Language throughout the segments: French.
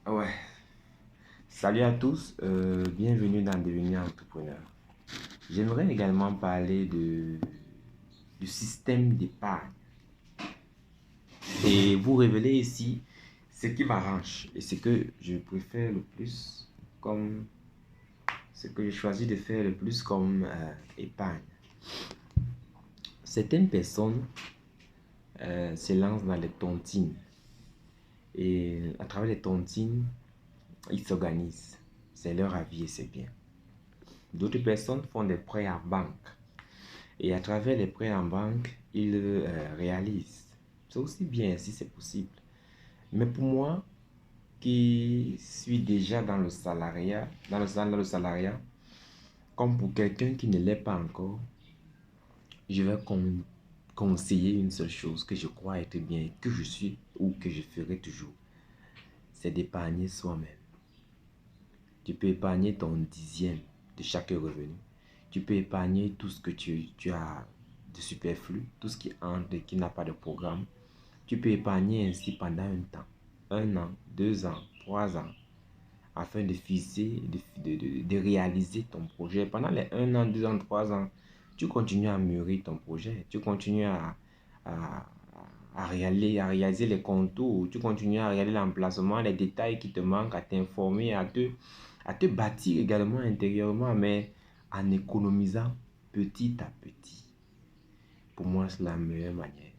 Ouais, salut à tous, bienvenue dans Devenir entrepreneur. J'aimerais également parler du système d'épargne et vous révéler ici ce qui m'arrange et ce que je préfère le plus comme ce que je choisis de faire le plus comme épargne. Certaines personnes se lancent dans les tontines et à travers les tontines, ils s'organisent. C'est leur avis et c'est bien. D'autres personnes font des prêts en banque. Et à travers les prêts en banque, ils réalisent. C'est aussi bien si c'est possible. Mais pour moi, qui suis déjà dans le salariat, dans le salariat, comme pour quelqu'un qui ne l'est pas encore, je vais conseiller une seule chose que je crois être bien, que je suis ou que je ferai toujours. C'est d'épargner soi-même. Tu peux épargner ton dixième de chaque revenu. Tu peux épargner tout ce que tu as de superflu, tout ce qui entre et qui n'a pas de programme. Tu peux épargner ainsi pendant un temps, 1 an, 2 ans, 3 ans, afin de fixer, de réaliser ton projet. Pendant les 1 an, 2 ans, 3 ans, tu continues à mûrir ton projet, tu continues à, à réaliser les contours, tu continues à regarder l'emplacement, les détails qui te manquent, à t'informer, à te bâtir également intérieurement, mais en économisant petit à petit. Pour moi, c'est la meilleure manière.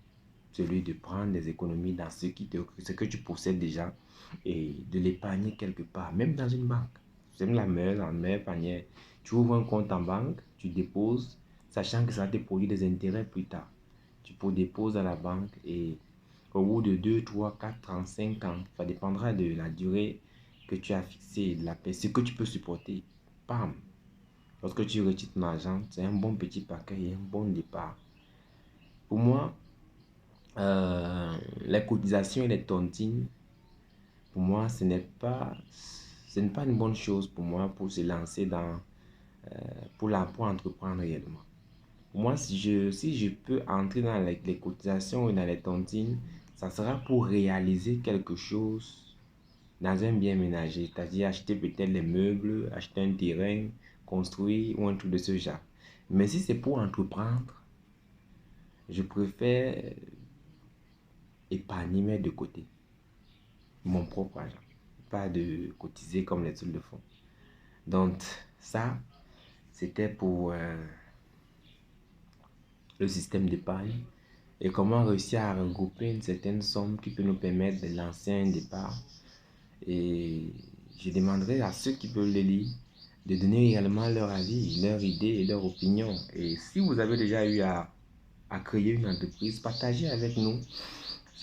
Celui de prendre des économies dans ce que tu possèdes déjà et de l'épargner quelque part, même dans une banque. C'est la meilleure manière. Tu ouvres un compte en banque, tu déposes, sachant que ça va te produire des intérêts plus tard. Tu peux déposer à la banque et au bout de 2, 3, 4, 35 ans, ça dépendra de la durée que tu as fixée, de la paix, ce que tu peux supporter. Bam! Lorsque tu retires ton argent, c'est un bon petit paquet et un bon départ. Pour moi, les cotisations et les tontines, pour moi, ce n'est pas une bonne chose pour moi pour se lancer pour entreprendre réellement. Pour moi, si je peux entrer dans les cotisations et dans les tontines, ça sera pour réaliser quelque chose dans un bien ménager, c'est-à-dire acheter peut-être les meubles, acheter un terrain, construire ou un truc de ce genre. Mais si c'est pour entreprendre, je préfère épargner, mettre de côté mon propre argent, pas de cotiser comme les autres le font. Donc, ça, c'était pour le système d'épargne et comment réussir à regrouper une certaine somme qui peut nous permettre de lancer un départ. Et je demanderai à ceux qui peuvent le lire de donner également leur avis, leur idée et leur opinion. Et si vous avez déjà eu à créer une entreprise, partagez avec nous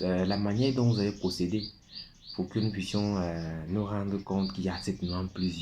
la manière dont vous avez procédé pour que nous puissions nous rendre compte qu'il y a certainement plusieurs